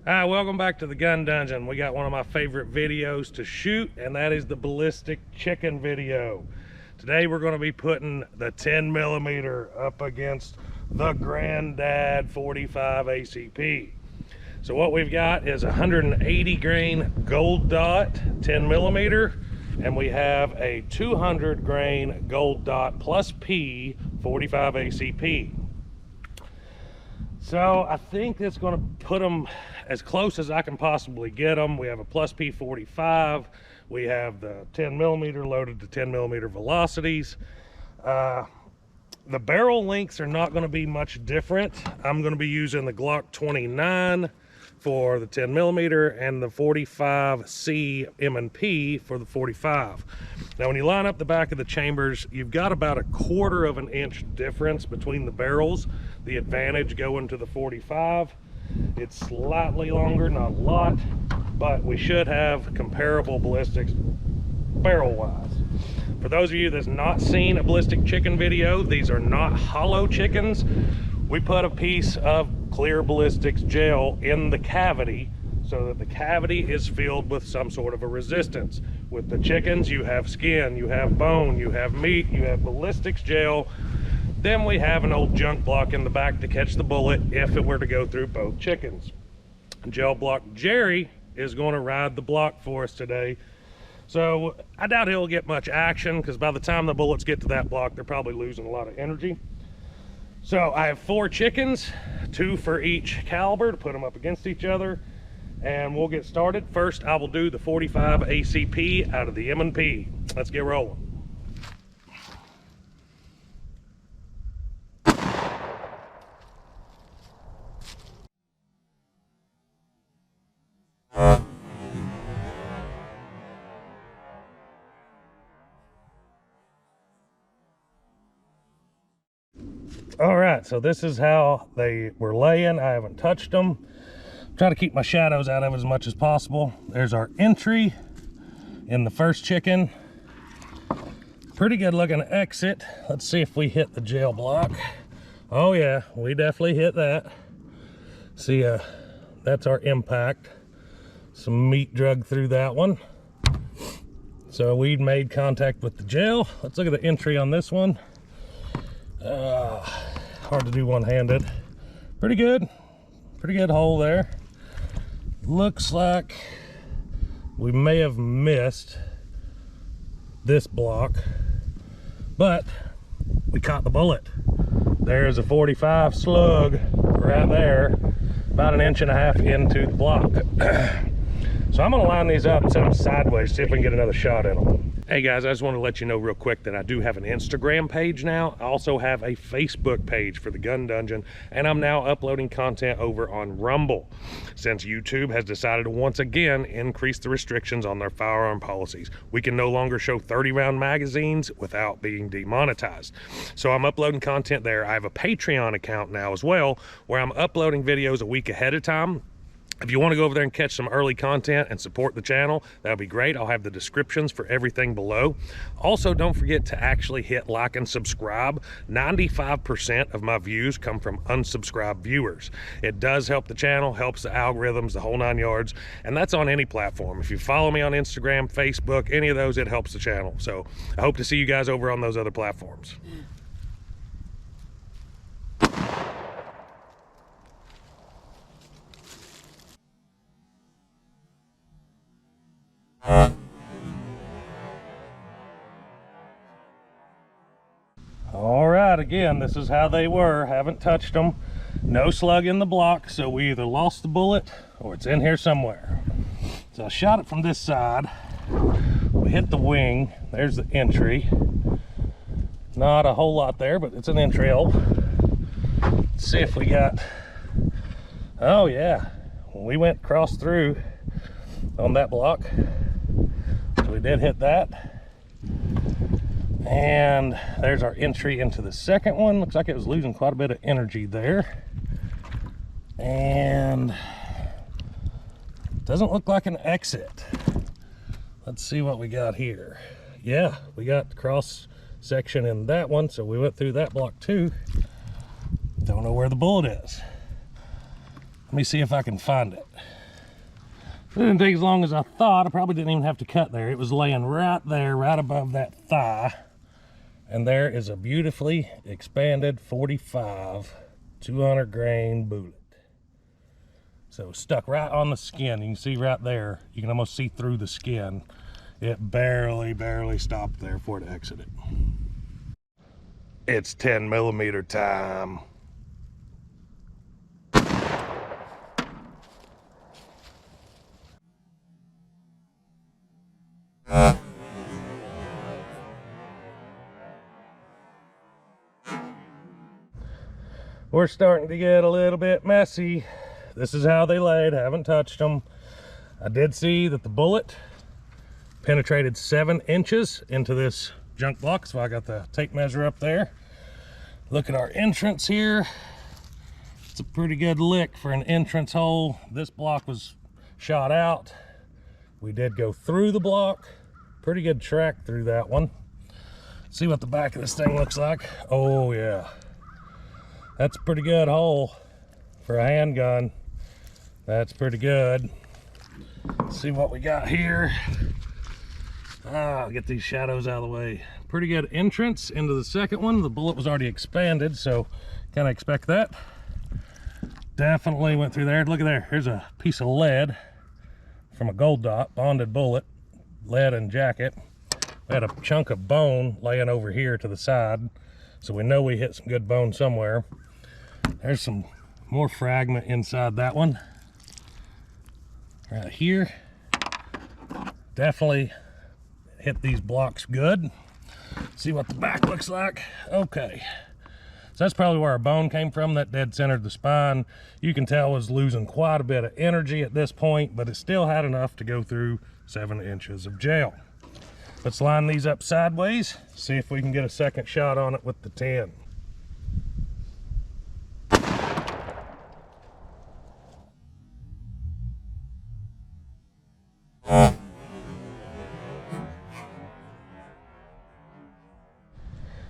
Hi, welcome back to the gun dungeon. We got one of my favorite videos to shoot, and that is the ballistic chicken video. Today we're going to be putting the 10mm up against the Granddad 45 ACP. So what we've got is 180 grain gold dot 10mm, and we have a 200 grain gold dot plus P 45 ACP. So I think that's going to put them as close as I can possibly get them. We have a plus P45. We have the 10mm loaded to 10mm velocities. The barrel lengths are not going to be much different. I'm going to be using the Glock 29 for the 10mm and the 45C M&P for the 45. Now when you line up the back of the chambers, you've got about a 1/4 of an inch difference between the barrels. The advantage going to the 45. It's slightly longer, not a lot, but we should have comparable ballistics barrel wise. For those of you that's not seen a ballistic chicken video, these are not hollow chickens. We put a piece of clear ballistics gel in the cavity so that the cavity is filled with some sort of a resistance. With the chickens, you have skin, you have bone, you have meat, you have ballistics gel. Then we have an old junk block in the back to catch the bullet if it were to go through both chickens. Gel block Jerry is going to ride the block for us today. So I doubt he'll get much action because by the time the bullets get to that block, they're probably losing a lot of energy. So I have 4 chickens, 2 for each caliber to put them up against each other, and we'll get started. First, I will do the 45 ACP out of the M&P. Let's get rolling. All right, so this is how they were laying. I haven't touched them. Try to keep my shadows out of it as much as possible. There's our entry in the first chicken. Pretty good looking exit. Let's see if we hit the gel block. Oh yeah, we definitely hit that. See, that's our impact. Some meat drug through that one. So we made contact with the gel. Let's look at the entry on this one. Hard to do one-handed. Pretty good hole there. Looks like we may have missed this block, but we caught the bullet. There's a 45 slug right there, about 1.5 inches into the block. So I'm gonna line these up and set them sideways, see if we can get another shot in them. Hey guys, I just want to let you know real quick that I do have an Instagram page now. I also have a Facebook page for the Gun Dungeon, and I'm now uploading content over on Rumble, since YouTube has decided to once again increase the restrictions on their firearm policies. We can no longer show 30-round magazines without being demonetized. So I'm uploading content there. I have a Patreon account now as well, where I'm uploading videos a week ahead of time. If you want to go over there and catch some early content and support the channel, that'll be great. I'll have the descriptions for everything below. Also, don't forget to actually hit like and subscribe. 95% of my views come from unsubscribed viewers. It does help the channel, helps the algorithms, the whole 9 yards, and that's on any platform. If you follow me on Instagram, Facebook, any of those, it helps the channel. So I hope to see you guys over on those other platforms. All right, again, this is how they were. Haven't touched them. No slug in the block, so we either lost the bullet or it's in here somewhere. So I shot it from this side. We hit the wing. There's the entry. Not a whole lot there, but it's an entry hole. Let's see if we got... Oh yeah, we went across through on that block. So we did hit that. And there's our entry into the second one. Looks like it was losing quite a bit of energy there. And doesn't look like an exit. Let's see what we got here. Yeah, we got the cross section in that one, so we went through that block too. Don't know where the bullet is. Let me see if I can find it. It didn't take as long as I thought. I probably didn't even have to cut there. It was laying right there, right above that thigh. And there is a beautifully expanded 45 200 grain bullet. So stuck right on the skin. You can see right there. You can almost see through the skin. It barely stopped there before it exited. It's 10 millimeter time. We're starting to get a little bit messy. This is how they laid, haven't touched them. I did see that the bullet penetrated 7 inches into this junk block, so I got the tape measure up there. Look at our entrance here. It's a pretty good lick for an entrance hole. This block was shot out. We did go through the block. Pretty good track through that one. See what the back of this thing looks like. Oh yeah. That's a pretty good hole for a handgun. That's pretty good. Let's see what we got here. I'll get these shadows out of the way. Pretty good entrance into the second one. The bullet was already expanded, so kind of expect that. Definitely went through there. Look at there. Here's a piece of lead from a gold dot, bonded bullet, lead and jacket. We had a chunk of bone laying over here to the side, so we know we hit some good bone somewhere. There's some more fragment inside that one. Right here. Definitely hit these blocks good. See what the back looks like. Okay. So that's probably where our bone came from, that dead centered the spine. You can tell it was losing quite a bit of energy at this point, but it still had enough to go through 7 inches of gel. Let's line these up sideways, see if we can get a second shot on it with the 10.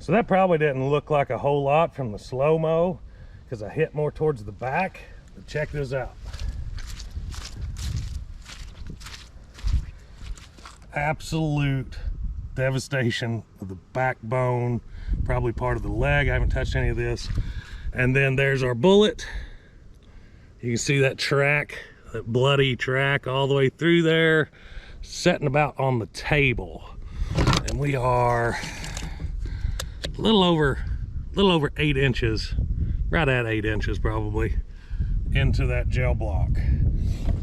So that probably didn't look like a whole lot from the slow-mo because I hit more towards the back, but check this out. Absolute devastation of the backbone, probably part of the leg. I haven't touched any of this. And then there's our bullet. You can see that track, that bloody track all the way through there, setting about on the table. And we are a little over 8 inches, right at 8 inches probably, into that gel block.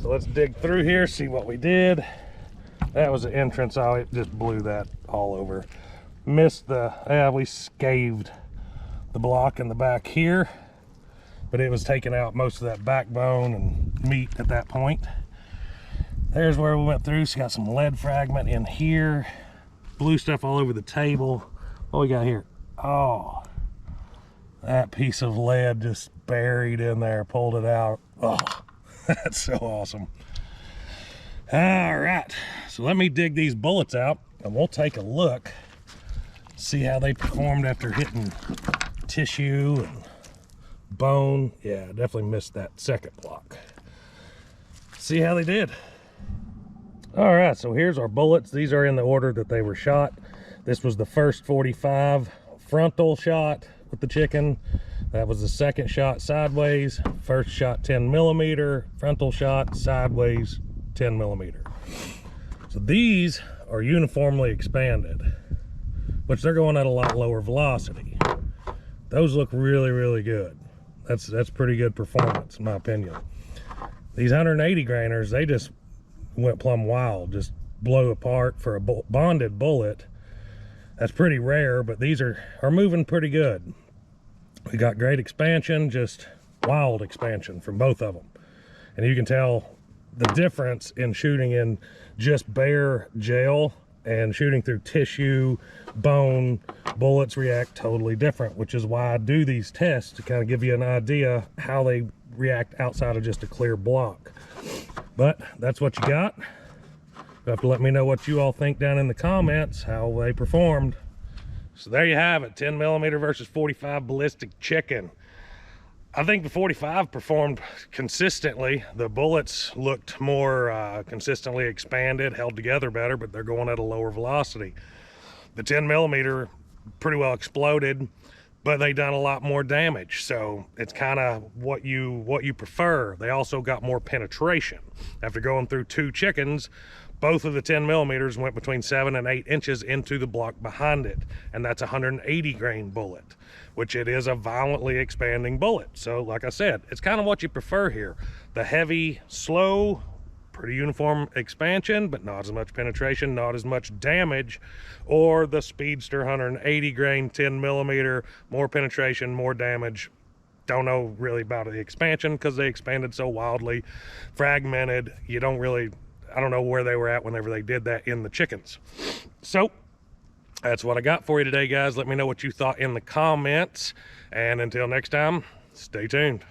So let's dig through here, see what we did. That was the entrance. Oh, it just blew that all over. Missed the, we scathed the block in the back here, but it was taking out most of that backbone and meat at that point. There's where we went through. So got some lead fragment in here, blue stuff all over the table. What we got here? Oh, that piece of lead just buried in there, pulled it out. Oh, that's so awesome. All right, so let me dig these bullets out and we'll take a look, see how they performed after hitting tissue and bone. Yeah, definitely missed that second block. See how they did. All right, so here's our bullets. These are in the order that they were shot. This was the first 45 frontal shot with the chicken. That was the second shot sideways. First shot 10 millimeter, frontal shot sideways 10 millimeter. So these are uniformly expanded, which they're going at a lot lower velocity. Those look really good. That's pretty good performance in my opinion. These 180 grainers, they just went plumb wild, just blow apart for a bonded bullet. That's pretty rare, but these are moving pretty good. We got great expansion, just wild expansion from both of them. And you can tell the difference in shooting in just bare gel and shooting through tissue, bone. Bullets react totally different, which is why I do these tests, to kind of give you an idea how they react outside of just a clear block. But that's what you got. You have to let me know what you all think down in the comments, how they performed. So there you have it, 10 millimeter versus 45 ballistic chicken. I think the 45 performed consistently. The bullets looked more consistently expanded, held together better, but they're going at a lower velocity. The 10 millimeter pretty well exploded, but they done a lot more damage. So it's kind of what you prefer. They also got more penetration. After going through 2 chickens, both of the 10 millimeters went between 7 and 8 inches into the block behind it. And that's a 180 grain bullet, which it is a violently expanding bullet. So like I said, it's kind of what you prefer here. The heavy, slow, pretty uniform expansion, but not as much penetration, not as much damage, or the Speedster 180 grain 10 millimeter, more penetration, more damage. Don't know really about the expansion because they expanded so wildly, fragmented. I don't know where they were at whenever they did that in the chickens. So that's what I got for you today, guys. Let me know what you thought in the comments, and until next time, stay tuned.